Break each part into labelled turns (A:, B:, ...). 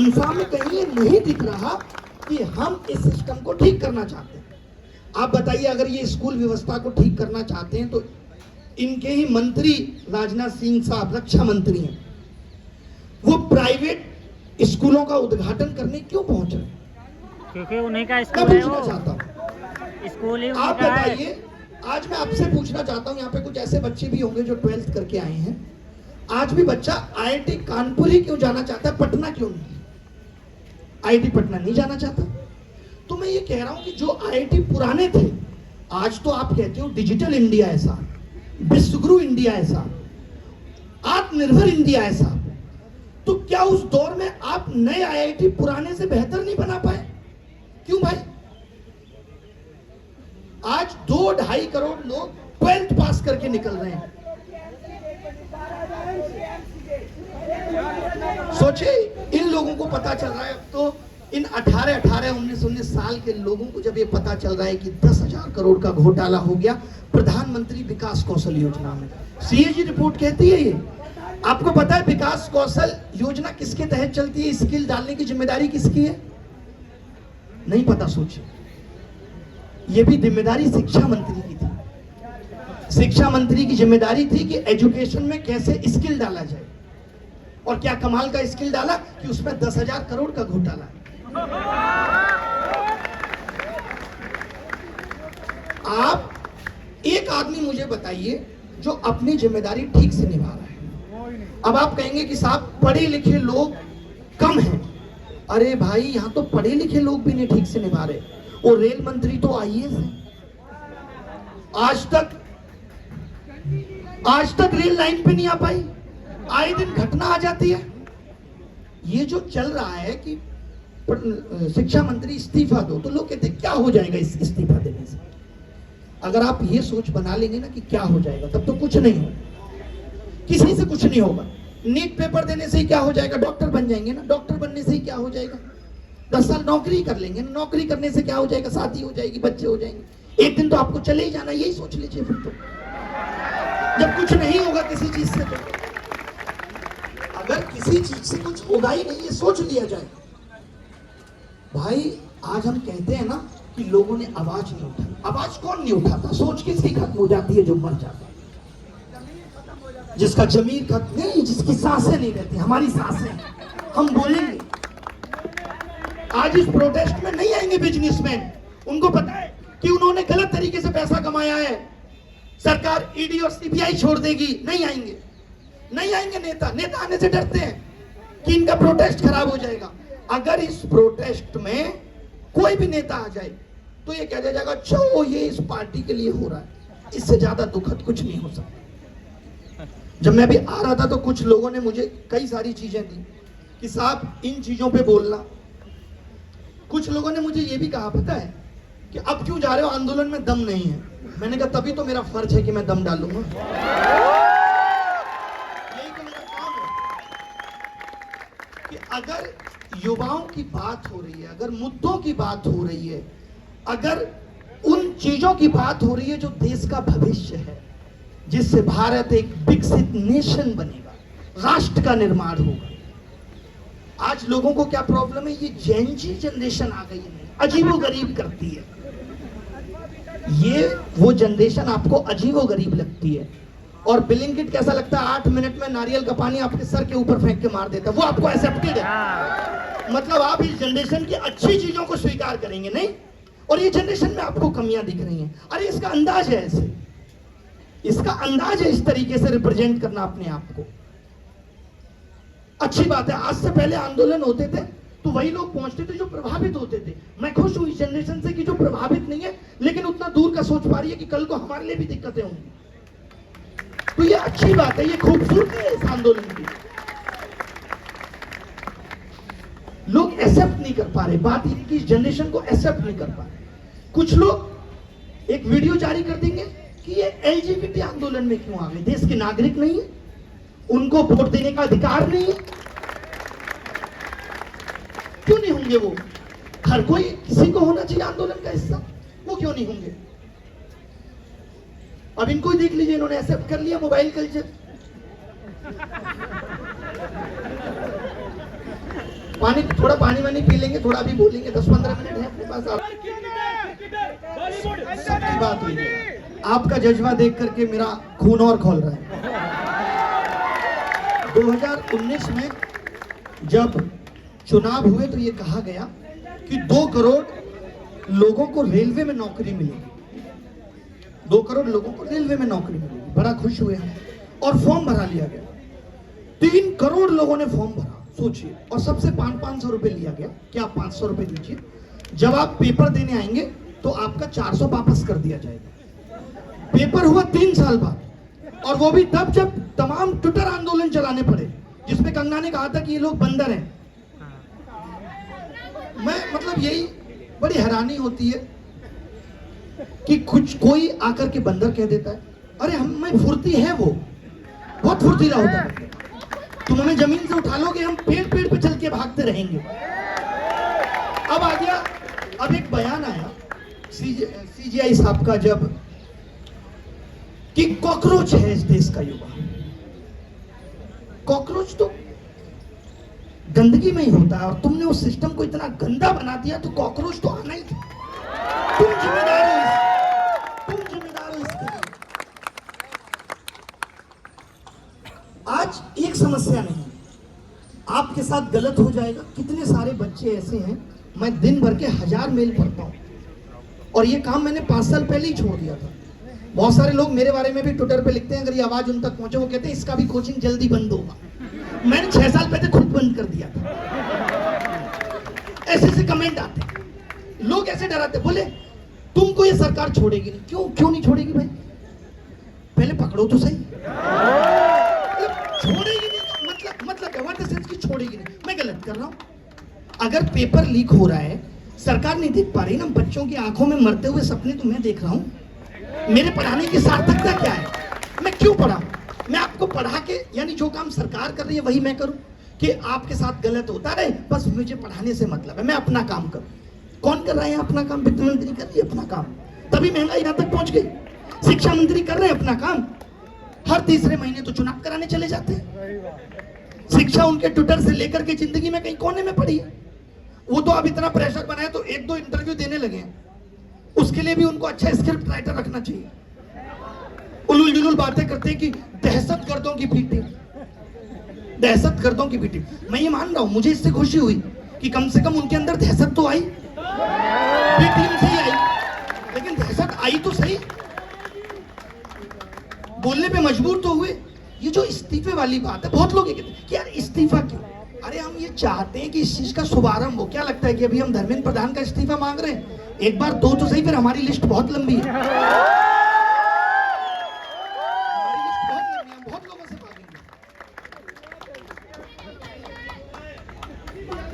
A: इंसान में कहीं ये नहीं दिख रहा कि हम इस सिस्टम को ठीक करना चाहते हैं। आप बताइए, अगर ये स्कूल व्यवस्था को ठीक करना चाहते हैं तो इनके ही मंत्री राजनाथ सिंह साहब रक्षा मंत्री हैं, वो प्राइवेट स्कूलों का उद्घाटन करने क्यों पहुंच रहे हैं?
B: क्योंकि उन्हीं का
A: मैं
B: स्कूल है
A: पूछना
B: वो।
A: चाहता हूं,
B: स्कूल ही
A: आप
B: उनका है।
A: बताइए। आज मैं आपसे पूछना चाहता हूं, यहाँ पे कुछ ऐसे बच्चे भी होंगे जो 12th करके आए हैं, आज भी बच्चा आईआईटी कानपुर ही क्यों जाना चाहता है, पटना क्यों नहीं? आईआईटी पटना नहीं जाना चाहता। तो मैं ये कह रहा हूं कि जो आईआईटी पुराने थे, आज तो आप कहते हो डिजिटल इंडिया ऐसा, विश्वगुरु इंडिया ऐसा, आत्मनिर्भर इंडिया ऐसा, तो क्या उस दौर में आप नए आईआईटी पुराने से बेहतर नहीं बना पाए? क्यों भाई? आज 2-2.5 करोड़ लोग 12th पास करके निकल रहे हैं। सोचिए, इन लोगों को पता चल रहा है, अब तो इन 18, 19 साल के लोगों को जब ये पता चल रहा है कि 10,000 करोड़ का घोटाला हो गया प्रधानमंत्री विकास कौशल योजना में। सीएजी रिपोर्ट कहती है ये। आपको पता है विकास कौशल योजना किसके तहत चलती है? स्किल डालने की जिम्मेदारी किसकी है? नहीं पता। सोचिए, ये भी जिम्मेदारी शिक्षा मंत्री की थी। शिक्षा मंत्री की जिम्मेदारी थी कि एजुकेशन में कैसे स्किल डाला जाए, और क्या कमाल का स्किल डाला कि उसमें 10,000 करोड़ का घोटाला है। आप एक आदमी मुझे बताइए जो अपनी जिम्मेदारी ठीक से निभा रहा है। अब आप कहेंगे कि साहब पढ़े लिखे लोग कम हैं। अरे भाई, यहां तो पढ़े लिखे लोग भी नहीं ठीक से निभा रहे। और रेल मंत्री तो आईएएस है, आज तक रेल लाइन पे नहीं आ पाई, आए दिन घटना आ जाती है। ये जो चल रहा है कि शिक्षा मंत्री इस्तीफा दो, तो लोग कहते हैं क्या हो जाएगा इस इस्तीफा देने से? अगर आप ये सोच बना लेंगे ना कि क्या हो जाएगा, तब तो कुछ नहीं होगा, किसी से कुछ नहीं होगा। नीट पेपर देने से ही क्या हो जाएगा? डॉक्टर बन जाएंगे ना। डॉक्टर बनने से ही क्या हो जाएगा? 10 साल नौकरी कर लेंगे ना। नौकरी करने से क्या हो जाएगा? शादी हो जाएगी, बच्चे हो जाएंगे। एक दिन तो आपको चले ही जाना, यही सोच लीजिए फिर तो, जब कुछ नहीं होगा किसी चीज से। तो अगर किसी चीज से कुछ होगा ही नहीं, ये सोच लिया जाए। भाई, आज हम कहते हैं ना कि लोगों ने आवाज नहीं उठाई। आवाज कौन नहीं उठाता? सोच किसकी खत्म हो जाती है? जो मर जाता है, जिसका जमीर खत्म नहीं, जिसकी सांसें नहीं रहती। हमारी सांसें, हम बोलेंगे। आज इस प्रोटेस्ट में नहीं आएंगे बिजनेसमैन, उनको पता है कि उन्होंने गलत तरीके से पैसा कमाया है, सरकार ईडी और सीबीआई छोड़ देगी। नहीं आएंगे, नहीं आएंगे नेता आने से डरते हैं कि इनका प्रोटेस्ट खराब हो जाएगा। अगर इस प्रोटेस्ट में कोई भी नेता आ जाए तो ये कह जाएगा, अच्छा वो ये इस पार्टी के लिए हो रहा है। इससे ज्यादा दुखद कुछ नहीं हो सकता। जब मैं भी आ रहा था तो कुछ लोगों ने मुझे कई सारी चीजें दी कि साहब इन चीजों पे बोलना। कुछ लोगों ने मुझे ये भी कहा, पता है, कि अब क्यों जा रहे हो, आंदोलन में दम नहीं है। मैंने कहा तभी तो मेरा फर्ज है कि मैं दम डालूंगा। यही तो मेरा काम है कि अगर युवाओं की बात हो रही है, अगर मुद्दों की बात हो रही है, अगर उन चीजों की बात हो रही है जो देश का भविष्य है, जिससे भारत एक विकसित नेशन बनेगा, राष्ट्र का निर्माण होगा। आज लोगों को क्या प्रॉब्लम है? ये जेन जी जनरेशन आ गई है, अजीबोगरीब करती है। ये वो जनरेशन आपको अजीबोगरीब लगती है। और ब्लिंकिट कैसा लगता है? 8 मिनट में नारियल का पानी आपके सर के ऊपर फेंक के मार देता है। वो आपको एक्सेप्टेड है। मतलब आप इस जनरेशन की अच्छी चीजों को स्वीकार करेंगे नहीं, और ये जनरेशन में आपको कमियां दिख रही हैं। अरे इसका अंदाज है ऐसे, इसका अंदाज है इस तरीके से रिप्रेजेंट करना अपने आप को। अच्छी बात है, आज से पहले आंदोलन होते थे तो वही लोग पहुंचते थे जो प्रभावित होते थे। मैं खुश हूं इस जनरेशन से कि जो प्रभावित नहीं है, लेकिन उतना दूर का सोच पा रही है कि कल को हमारे लिए भी दिक्कतें होंगी। तो ये अच्छी बात है, ये खूबसूरती है इस आंदोलन की। लोग एक्सेप्ट नहीं कर पा रहे, बात इनकी इस जनरेशन को एक्सेप्ट नहीं कर पा रहे। कुछ लोग एक वीडियो जारी कर देंगे कि ये एलजीबीटी आंदोलन में क्यों आ गए, देश के नागरिक नहीं है, उनको वोट देने का अधिकार नहीं है। क्यों नहीं होंगे वो? हर कोई, किसी को होना चाहिए आंदोलन का हिस्सा, वो क्यों नहीं होंगे? अब इनको ही देख लीजिए, इन्होंने एक्सेप्ट कर लिया मोबाइल कल्चर। पानी, थोड़ा पानी वानी पी लेंगे, थोड़ा भी बोलेंगे, 10-15 मिनट है अपने पास। सबकी बात हुई है। आपका जज्बा देख करके मेरा खून और खौल रहा है। 2019 में जब चुनाव हुए तो ये कहा गया कि 2 करोड़ लोगों को रेलवे में नौकरी मिलेगी, 2 करोड़ लोगों को रेलवे में नौकरी मिलेगी। बड़ा खुश हुए हम और फॉर्म भरा लिया गया। 3 करोड़ लोगों ने फॉर्म भरा, सोचिए, और सबसे 500-500 रुपए लिया गया कि आप 500 रुपए दीजिए, जब आप पेपर देने आएंगे तो आपका 400 वापस कर दिया जाएगा। पेपर हुआ 3 साल बाद, और वो भी तब जब तमाम ट्विटर आंदोलन चलाने पड़े, जिसमें कंगना ने कहा था कि ये लोग बंदर हैं। मैं मतलब यही बड़ी हैरानी होती है कि कुछ कोई आकर के बंदर कह देता है। अरे हम में फुर्ती है, वो बहुत फुर्तीला होता है। तुम हमें जमीन से उठा लोगे, हम पेड़ पेड़ पे चल के भागते रहेंगे। अब आ गया, अब एक बयान आया सीजीआई साहब का, जब कि कॉकरोच है इस देश का युवा। कॉकरोच तो गंदगी में ही होता है, और तुमने उस सिस्टम को इतना गंदा बना दिया तो कॉकरोच तो आना ही था। तुम जिम्मेदार हो, तुम जिम्मेदार हो इसके लिए। आज एक समस्या नहीं, आपके साथ गलत हो जाएगा। कितने सारे बच्चे ऐसे हैं, मैं दिन भर के 1000 मेल पढ़ता हूं, और ये काम मैंने 5 साल पहले ही छोड़ दिया था। बहुत सारे लोग मेरे बारे में भी ट्विटर पे लिखते हैं, अगर ये आवाज उन तक पहुंचे वो कहते हैं इसका भी कोचिंग जल्दी बंद होगा। मैंने 6 साल पहले खुद बंद कर दिया था। ऐसे ऐसे कमेंट आते, लोग ऐसे डराते, बोले तुमको ये सरकार छोड़ेगी नहीं। क्यों नहीं छोड़ेगी भाई? पहले पकड़ो तो सही। छोड़ेगी नहीं मतलब व्हाट द सेंस की छोड़ेगी नहीं? मैं गलत कर रहा हूं? अगर पेपर लीक हो रहा है, सरकार नहीं देख पा रही ना, बच्चों की आंखों में मरते हुए सपने तो मैं देख रहा हूं। मेरे पढ़ाने की सार्थकता क्या है? मैं क्यों पढ़ा? मैं आपको पढ़ा के, यानी जो काम सरकार कर रही है वही मैं करूं, कि आपके साथ गलत होता रहे, बस मुझे पढ़ाने से मतलब है, मैं अपना काम करूं। कौन कर रहा है अपना काम? वित्त मंत्री कर रही है अपना काम, तभी महंगाई यहां तक पहुंच गई। शिक्षा मंत्री कर रहे हैं अपना काम, हर तीसरे महीने तो चुनाव कराने चले जाते हैं। शिक्षा उनके ट्विटर से लेकर के जिंदगी में कहीं कोने में पड़ी है। वो तो अब इतना प्रेशर बनाए तो 1-2 इंटरव्यू देने लगे हैं, उसके लिए भी उनको अच्छा स्क्रिप्ट राइटर रखना चाहिए। उलूल जुलूल बातें करते हैं कि दहशतगर्दों की मीटिंग, दहशतगर्दों की मीटिंग। मैं ये मान रहा हूं, मुझे इससे खुशी हुई कि कम से कम उनके अंदर दहशत तो आई, टीम से ही आई, लेकिन दहशत आई तो सही, बोलने पे मजबूर तो हुए। ये जो इस्तीफे वाली बात है, बहुत लोग ये कहते हैं कि यार इस्तीफा क्यों? अरे हम ये चाहते हैं कि इस चीज का शुभारंभ हो। क्या लगता है कि अभी हम धर्मेंद्र प्रधान का इस्तीफा मांग रहे हैं? एक बार 2 तो सही, फिर हमारी लिस्ट बहुत लंबी है, हमारी लिस्ट बहुत लंबी है, बहुत लोगों से मांगेंगे।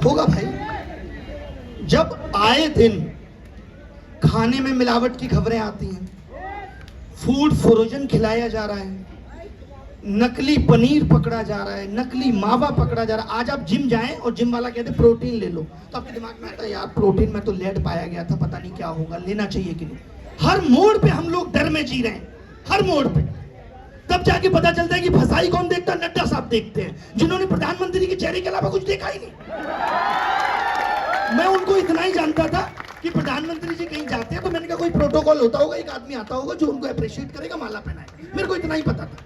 A: होगा भाई। जब आए दिन खाने में मिलावट की खबरें आती हैं, फूड फ्रोजन खिलाया जा रहा है, नकली पनीर पकड़ा जा रहा है, नकली मावा पकड़ा जा रहा है। आज आप जिम जाएं और जिम वाला कहते प्रोटीन ले लो, तो आपके दिमाग में आता है यार प्रोटीन में तो लेड पाया गया था, पता नहीं क्या होगा, लेना चाहिए कि नहीं। हर मोड़ पे हम लोग डर में जी रहे हैं, हर मोड़ पे। तब जाके पता चलता है कि फसाई कौन देखता है? नड्डा साहब देखते हैं, जिन्होंने प्रधानमंत्री के चेहरे के अलावा कुछ देखा ही नहीं। मैं उनको इतना ही जानता था कि प्रधानमंत्री जी कहीं जाते हैं तो मैंने कहा कोई प्रोटोकॉल होता होगा, एक आदमी आता होगा जो उनको अप्रिशिएट करेगा, माला पहनाएगा। मेरे को इतना ही पता था,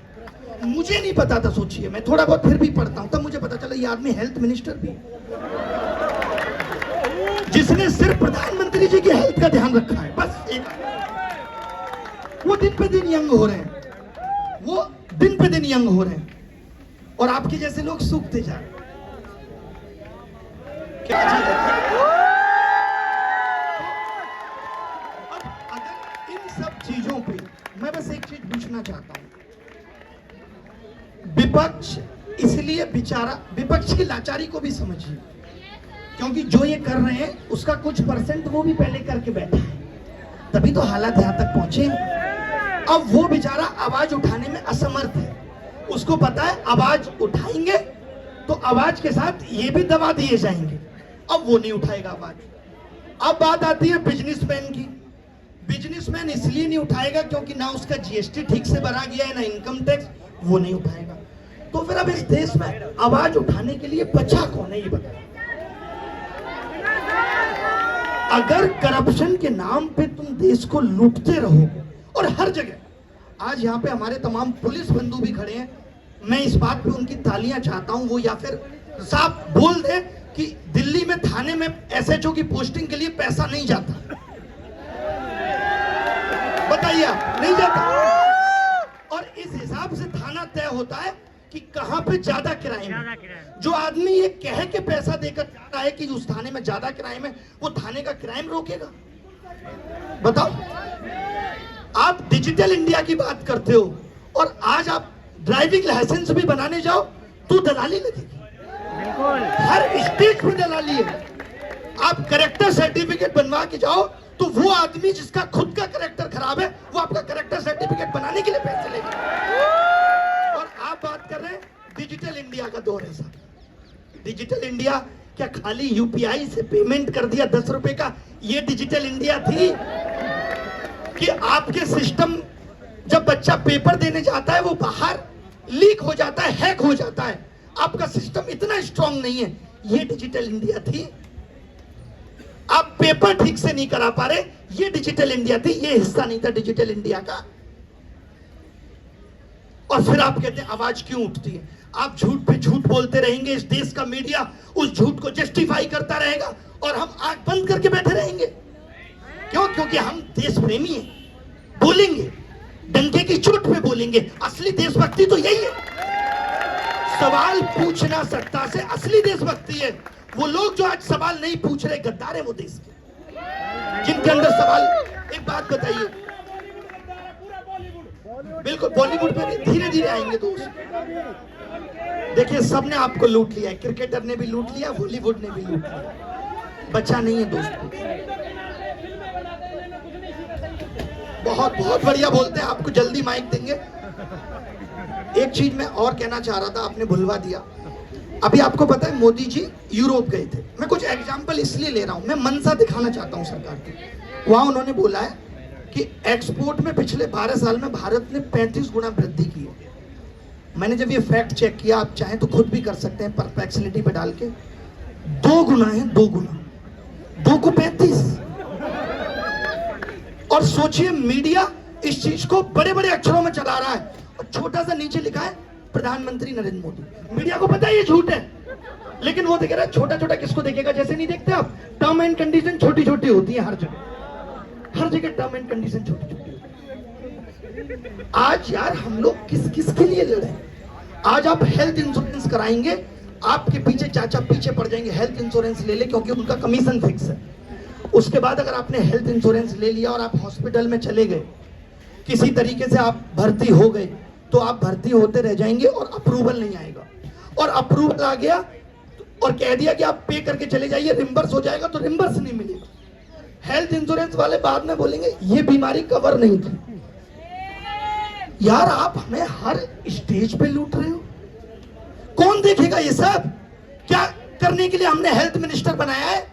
A: मुझे नहीं पता था। सोचिए, मैं थोड़ा बहुत फिर भी पढ़ता हूं, तब मुझे पता चला ये आदमी हेल्थ मिनिस्टर भी, जिसने सिर्फ प्रधानमंत्री जी की हेल्थ का ध्यान रखा है, बस एक। वो दिन पे दिन यंग हो रहे हैं, वो दिन पे दिन यंग हो रहे हैं, और आपके जैसे लोग सूखते जा रहे हैं। क्या चीज है? अब अगर इन सब चीजों पे मैं बस एक चीज पूछना चाहता हूं, विपक्ष इसलिए बेचारा, विपक्ष की लाचारी को भी समझिए, क्योंकि जो ये कर रहे हैं उसका कुछ परसेंट वो भी पहले करके बैठा है, तभी तो हालात यहां तक पहुंचे। अब वो बेचारा आवाज उठाने में असमर्थ है, उसको पता है आवाज उठाएंगे तो आवाज के साथ ये भी दबा दिए जाएंगे, अब वो नहीं उठाएगा आवाज। अब बात आती है बिजनेसमैन की। बिजनेसमैन इसलिए नहीं उठाएगा क्योंकि ना उसका जीएसटी ठीक से भरा गया है, ना इनकम टैक्स, वो नहीं उठाएगा। तो फिर अब इस देश में आवाज उठाने के लिए बचा कौन है, ये बताओ। अगर करप्शन के नाम पे तुम देश को लूटते रहो, और हर जगह, आज यहाँ पे हमारे तमाम पुलिस बंधु भी खड़े हैं, मैं इस बात पे उनकी तालियां चाहता हूं, वो या फिर साफ बोल दे कि दिल्ली में थाने में एसएचओ की पोस्टिंग के लिए पैसा नहीं जाता। बताइए आप, नहीं जाता। और इस हिसाब से थाना तय होता है कि कहां पे ज्यादा क्राइम है। जो आदमी ये कह के पैसा देकर जा रहा है कि उस थाने में ज्यादा क्राइम है, वो थाने का क्राइम रोकेगा? बताओ। आप डिजिटल इंडिया की बात करते हो, और आज आप ड्राइविंग लाइसेंस भी बनाने जाओ तो दलाली लगेगी। हर स्टेट में दलाली है। आप करेक्टर सर्टिफिकेट बनवा के जाओ तो वो आदमी जिसका खुद का करेक्टर खराब है, वो आपका करेक्टर सर्टिफिकेट बनाने के लिए पैसे लेगा। और आप बात कर रहे हैं डिजिटल इंडिया का दौर है साहब। डिजिटल इंडिया क्या खाली यूपीआई से पेमेंट कर दिया 10 रुपए का, ये डिजिटल इंडिया थी? कि आपके सिस्टम, जब बच्चा पेपर देने जाता है वो बाहर लीक हो जाता है, हैक हो जाता है, आपका सिस्टम इतना स्ट्रांग नहीं है, ये डिजिटल इंडिया थी? आप पेपर ठीक से नहीं करा पा रहे, ये डिजिटल इंडिया थी? ये हिस्सा नहीं था डिजिटल इंडिया का? और फिर आप कहते हैं आवाज क्यों उठती है? आप झूठ पे झूठ बोलते रहेंगे, इस देश का मीडिया उस झूठ को जस्टिफाई करता रहेगा और हम आंख बंद करके बैठे रहेंगे। क्यों? क्योंकि हम देश प्रेमी हैं, बोलेंगे, डंके की चोट पे बोलेंगे। असली देशभक्ति तो यही है, सवाल पूछना सत्ता से असली देशभक्ति है। वो लोग जो आज सवाल नहीं पूछ रहे, गद्दार है वो देश के, जिनके अंदर सवाल। एक बात बताइए, बिल्कुल बॉलीवुड पे भी धीरे धीरे आएंगे दोस्त। देखिए, सबने आपको लूट लिया है, क्रिकेटर ने भी लूट लिया, बॉलीवुड ने भी लूट लिया, बचा नहीं है दोस्त। बहुत बहुत बढ़िया बोलते हैं, आपको जल्दी माइक देंगे। एक चीज मैं और कहना चाह रहा था, आपने भुलवा दिया। अभी आपको पता है मोदी जी यूरोप गए थे। मैं कुछ एग्जांपल इसलिए ले रहा हूं, मैं मंशा दिखाना चाहता हूं सरकार की। वहां उन्होंने बोला है कि एक्सपोर्ट में पिछले 12 साल में भारत ने 35 गुना वृद्धि की है। मैंने जब ये फैक्ट चेक किया, आप चाहें तो खुद भी कर सकते हैं परप्लेक्सिटी पे डाल के, 2 गुना है, 2 गुना, 2 को 35। और सोचिए, मीडिया इस चीज को बड़े बड़े अक्षरों में चला रहा है और छोटा सा नीचे लिखा है प्रधानमंत्री नरेंद्र मोदी। मीडिया को पता है ये झूठ है, लेकिन वो देख रहा है। छोटा छोटा किसको देखेगा? जैसे नहीं देखते आप, टर्म एंड कंडीशन छोटी छोटी होती है हर जगह, हर जगह टर्म एंड कंडीशन छोटी छोटी होती है। आज यार हम लोग किस किस के लिए लड़े? आज आप हेल्थ इंश्योरेंस कराएंगे, आपके पीछे चाचा पीछे पड़ जाएंगे, हेल्थ इंश्योरेंस ले ले, क्योंकि उनका कमीशन फिक्स है। उसके बाद अगर आपने हेल्थ इंश्योरेंस ले लिया और आप हॉस्पिटल में चले गए, किसी तरीके से आप भर्ती हो गए, तो आप भर्ती होते रह जाएंगे और अप्रूवल नहीं आएगा। और अप्रूवल आ गया और कह दिया कि आप पे करके चले जाइए, रिम्बर्स हो जाएगा, तो रिम्बर्स नहीं मिलेगा। हेल्थ इंश्योरेंस वाले बाद में बोलेंगे ये बीमारी कवर नहीं थी। यार आप हमें हर स्टेज पे लूट रहे हो। कौन देखेगा ये सब? क्या करने के लिए हमने हेल्थ मिनिस्टर बनाया है?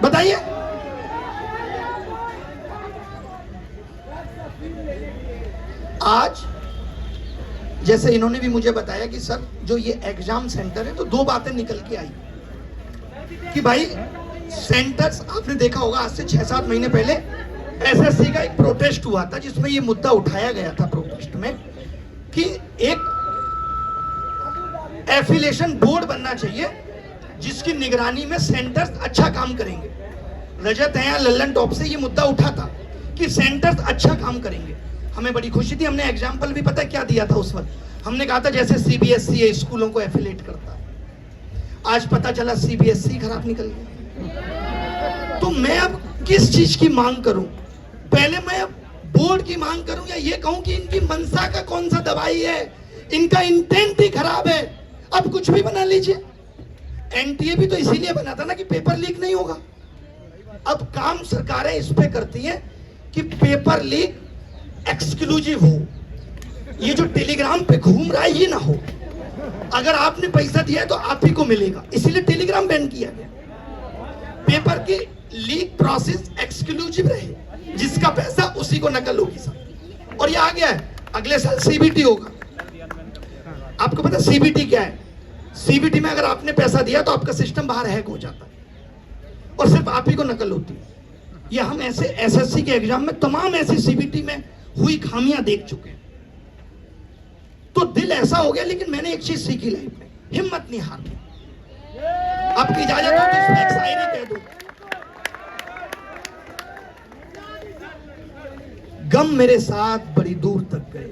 A: बताइए। आज जैसे इन्होंने भी मुझे बताया कि सर जो ये एग्जाम सेंटर है, तो 2 बातें निकल के आई कि भाई सेंटर्स, आपने देखा होगा आज से 6-7 महीने पहले एसएससी का एक प्रोटेस्ट हुआ था, जिसमें ये मुद्दा उठाया गया था प्रोटेस्ट में कि एक एफिलिएशन बोर्ड बनना चाहिए जिसकी निगरानी में सेंटर्स अच्छा काम करेंगे। रजत है या लल्लन टॉप से ये मुद्दा उठा था कि सेंटर्स अच्छा काम करेंगे। हमें बड़ी खुशी थी, हमने एग्जाम्पल भी पता क्या दिया था उस वक्त? हमने कहा था जैसे सीबीएसई स्कूलों को एफिलेट करता है। आज पता चला सीबीएसई खराब निकल गया। तो मैं अब किस चीज की मांग करूं? पहले मैं बोर्ड की मांग करूं या ये कहूं कि इनकी मंशा का कौन सा दवाई है, इनका इंटेंट ही खराब है। अब कुछ भी बना लीजिए। एनटीए भी तो इसीलिए बना था ना कि पेपर लीक नहीं होगा। अब काम सरकारें इस पे करती हैं कि पेपर लीक एक्सक्लूसिव हो, ये जो टेलीग्राम पे घूम रहा है ये ना हो। अगर आपने पैसा दिया है तो आप ही को मिलेगा, इसीलिए टेलीग्राम बैन किया गया। पेपर की लीक प्रोसेस एक्सक्लूसिव रहे, जिसका पैसा उसी को नकल होगी सब। और ये आ गया है, अगले साल सीबीटी होगा। आपको पता सीबीटी क्या है? सीबीटी में अगर आपने पैसा दिया तो आपका सिस्टम बाहर हैक हो जाता है और सिर्फ आप ही को नकल होती है। ये हम ऐसे एसएससी के एग्जाम में तमाम ऐसी सीबीटी में हुई खामियां देख चुके हैं। तो दिल ऐसा हो गया, लेकिन मैंने एक चीज सीखी लाइफ में, हिम्मत नहीं हारनी। आपकी इजाजत हो तो इसमें एक शायरी कह दूं। गम मेरे साथ बड़ी दूर तक गए,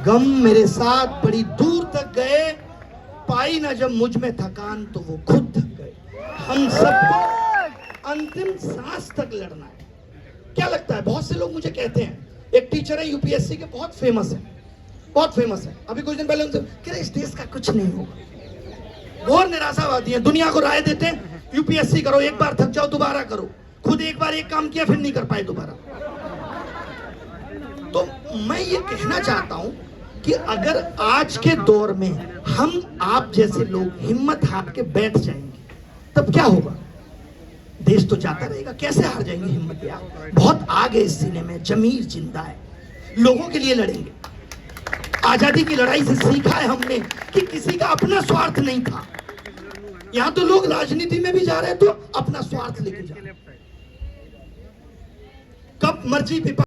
A: गम मेरे साथ बड़ी दूर तक गए, पाई ना जब मुझ में थकान तो वो खुद थक गए। हम सबको अंतिम सांस तक लड़ना है। क्या लगता है, बहुत से लोग मुझे कहते हैं, एक टीचर है यूपीएससी के, बहुत फेमस है, बहुत फेमस है। अभी कुछ दिन पहले उनसे कह रहे इस देश का कुछ नहीं होगा, और निराशावादी है, दुनिया को राय देते हैं यूपीएससी करो, एक बार थक जाओ दोबारा करो, खुद एक बार एक काम किया फिर नहीं कर पाए दोबारा। तो मैं ये कहना चाहता हूं कि अगर आज के दौर में हम आप जैसे लोग हिम्मत हार के बैठ जाएंगे तब क्या होगा? देश तो जाता रहेगा। कैसे हार जाएंगे हिम्मत यार? बहुत आगे इस सीने में जमीर जिंदा है, लोगों के लिए लड़ेंगे। आजादी की लड़ाई से सीखा है हमने कि किसी का अपना स्वार्थ नहीं था। यहां तो लोग राजनीति में भी जा रहे हैं तो अपना स्वार्थ लेके जा रहे हैं। कब मर्जी